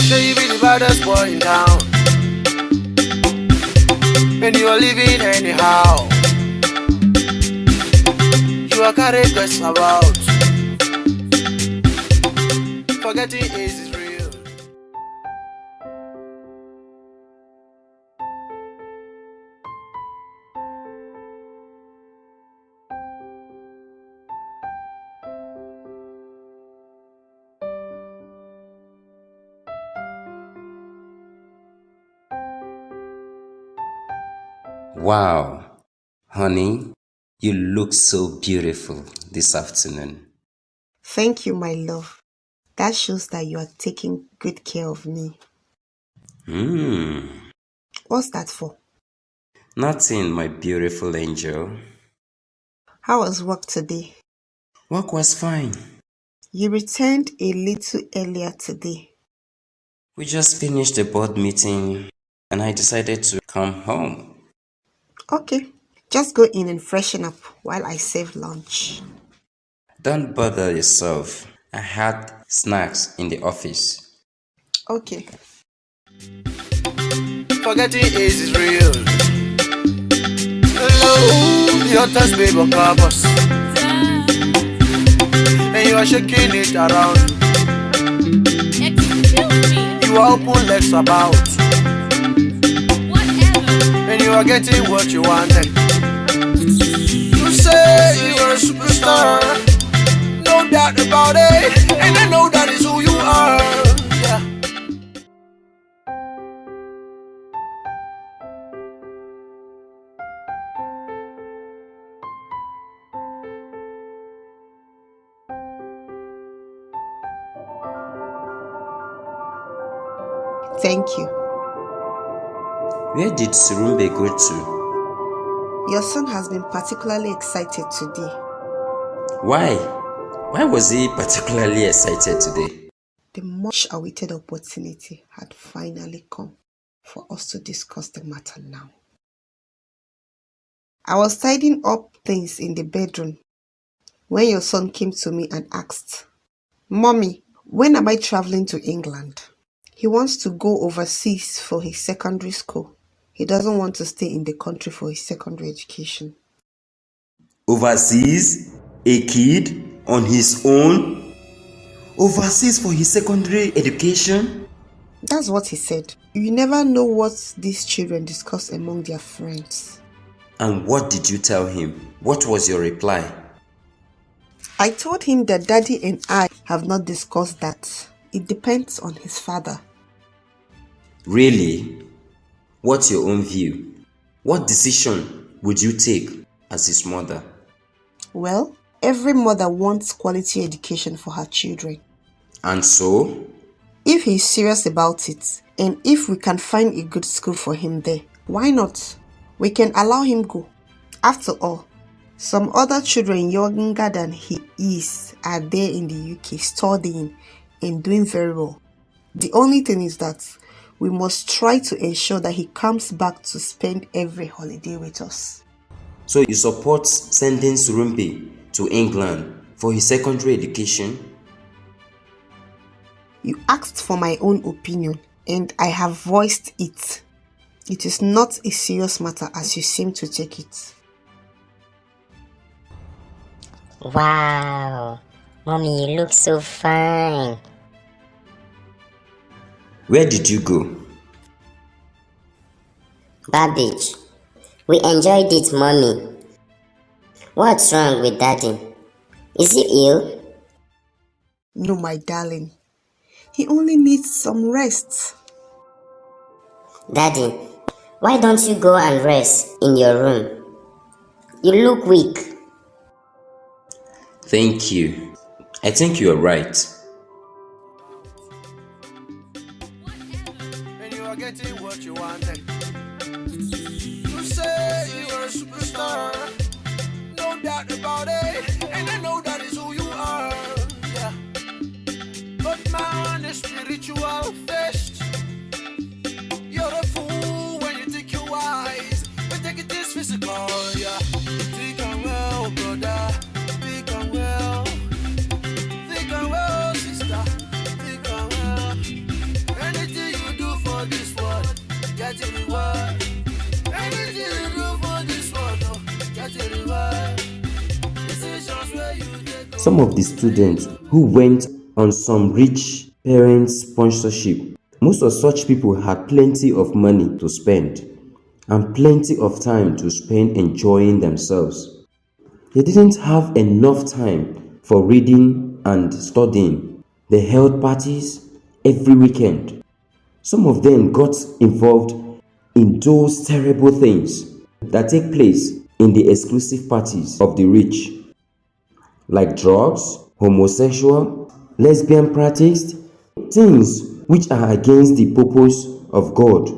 Say you be the baddest boy in town, and you are living anyhow. You are carried guess about. Forgetting is real. Wow, honey, you look so beautiful this afternoon. Thank you, my love. That shows that you are taking good care of me. Hmm, What's that for? nothing, my beautiful angel. How was work today? Work was fine. You returned a little earlier today. We just finished the board meeting and I decided to come home. Okay, just go in and freshen up while I save lunch. Don't bother yourself. I had snacks in the office. Okay. Forgetting is real. Hello, the hottest babe on campus, and you are shaking it around. Excuse me. You are open legs about, Whatever. and you are getting what you wanted. You say you are a superstar, no doubt about it, and I know that is who you are. Yeah. Thank you. Where did Surumbe go to? Your son has been particularly excited today. Why? Why was he particularly excited today? The much awaited opportunity had finally come for us to discuss the matter now. I was tidying up things in the bedroom when your son came to me and asked, Mommy, when am I traveling to England? He wants to go overseas for his secondary school. He doesn't want to stay in the country for his secondary education. Overseas? A kid? On his own? Overseas for his secondary education? That's what he said. You never know what these children discuss among their friends. And what did you tell him? What was your reply? I told him that Daddy and I have not discussed that. It depends on his father. Really? What's your own view? What decision would you take as his mother? Well, every mother wants quality education for her children. And so? If he's serious about it, and if we can find a good school for him there, why not? We can allow him go. After all, some other children younger than he is are there in the UK studying and doing very well. The only thing is that we must try to ensure that he comes back to spend every holiday with us. So you support sending Surumbe to England for his secondary education? You asked for my own opinion, and I have voiced it. It is not a serious matter as you seem to take it. Wow, Mommy, you look so fine. Where did you go? Babbage, we enjoyed it, Mommy. What's wrong with Daddy? Is he ill? No, my darling. He only needs some rest. Daddy, why don't you go and rest in your room? You look weak. Thank you. I think you are right. And you are getting what you wanted. You say you are a superstar, no doubt about it, and I know that is who you are. Yeah. But man is spiritual first. You're a fool when you think you're wise, but take it is physical. Yeah. Think I'm well, brother. Think I'm well. Think I'm well, sister. Think I'm well. some of the students who went on some rich parents' sponsorship. Most of such people had plenty of money to spend and plenty of time to spend enjoying themselves. They didn't have enough time for reading and studying. They held parties every weekend. Some of them got involved in those terrible things that take place in the exclusive parties of the rich, like drugs, homosexual, lesbian practice, things which are against the purpose of God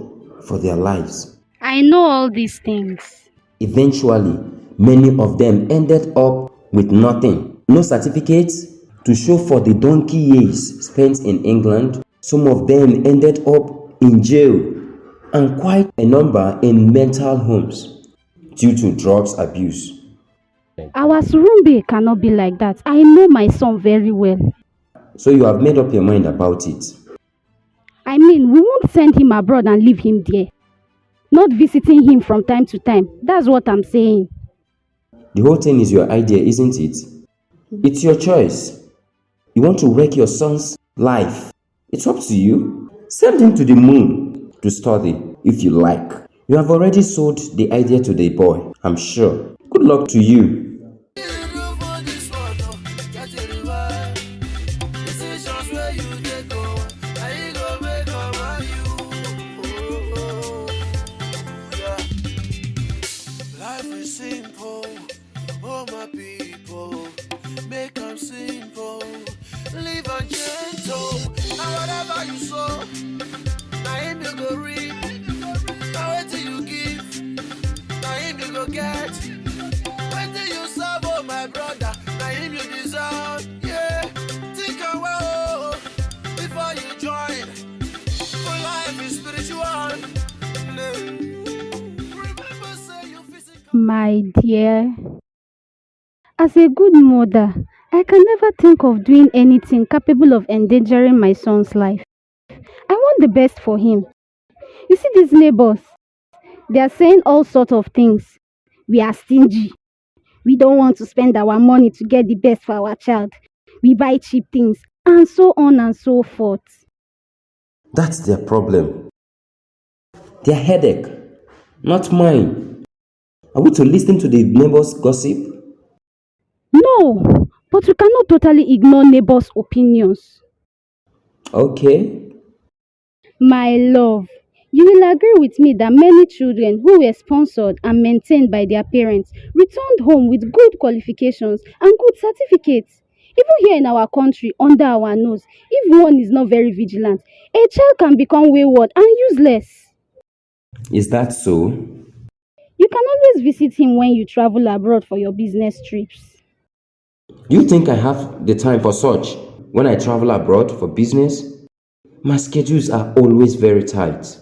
for their lives. I know all these things. Eventually, many of them ended up with nothing. No certificates to show for the donkey years spent in England. Some of them ended up in jail and quite a number in mental homes due to drugs abuse. Our Surumbe cannot be like that. I know my son very well. So you have made up your mind about it. I mean, we won't send him abroad and leave him there. Not visiting him from time to time. That's what I'm saying. The whole thing is your idea, isn't it? It's your choice. You want to wreck your son's life. It's up to you. Send him to the moon to study if you like. You have already sold the idea to the boy, I'm sure. Good luck to you. Life is simple, oh my people, make them simple, live and gentle, and whatever you sow, now him you go reap, now wait till you give, now him you go get, wait till you serve, oh my brother, now him you deserve, yeah, think and well, before you join, for life is spiritual, My dear, as a good mother, I can never think of doing anything capable of endangering my son's life. I want the best for him. You see these neighbors, they are saying all sorts of things. We are stingy. We don't want to spend our money to get the best for our child. We buy cheap things, and so on and so forth. That's their problem. Their headache, not mine. Are we to listen to the neighbors' gossip? No, but we cannot totally ignore neighbors' opinions. Okay. My love, you will agree with me that many children who were sponsored and maintained by their parents returned home with good qualifications and good certificates. Even here in our country, under our nose, if one is not very vigilant, a child can become wayward and useless. Is that so? You can always visit him when you travel abroad for your business trips. You think I have the time for such when I travel abroad for business? My schedules are always very tight.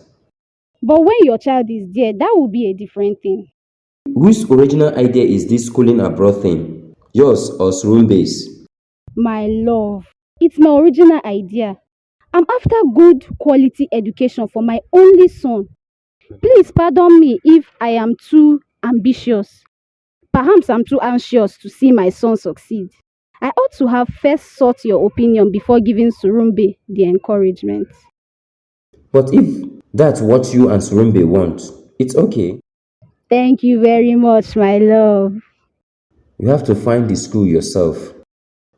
But when your child is there, that will be a different thing. Whose original idea is this schooling abroad thing? Yours or Surumbe's? My love, it's my original idea. I'm after good quality education for my only son. Please pardon me if I am too ambitious. Perhaps I'm too anxious to see my son succeed. I ought to have first sought your opinion before giving Surumbe the encouragement. But if that's what you and Surumbe want, it's okay. Thank you very much, my love. You have to find the school yourself.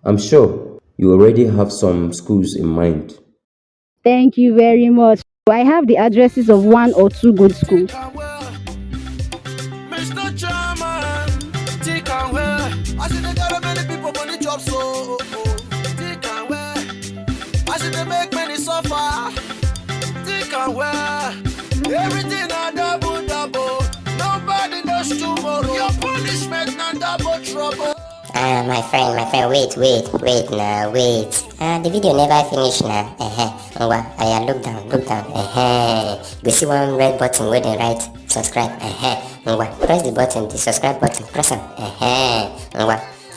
I'm sure you already have some schools in mind. Thank you very much. I have the addresses of 1 or 2 good schools. Mr. Chairman, take and wear. I see they got many people on the job, so take and wear. I see they make many suffer. Take and wear. Everything a double. Nobody knows tomorrow. Your punishment and double trouble. My friend, wait now, wait. The video never finished now. Look down. You see one red button where they write subscribe. Press the button, the subscribe button, press it.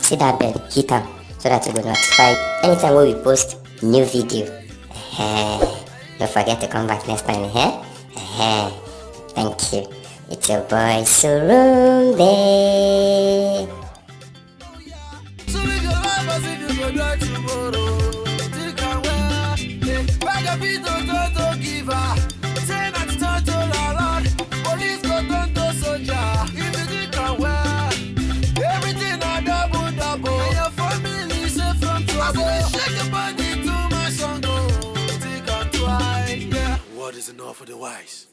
See that bell, hit am so that you will notify anytime we post new video. Don't forget to come back next time. Thank you. It's your boy Surumbe. So live your life Because if you go die tomorrow, think and well. Bag a bit to give her. Say not to turn to landlord. Police go turn to soldier. If you think and well, everything a double. And your family safe from trouble. Shake your body to my song. Think and twice, yeah. What is enough for the wise?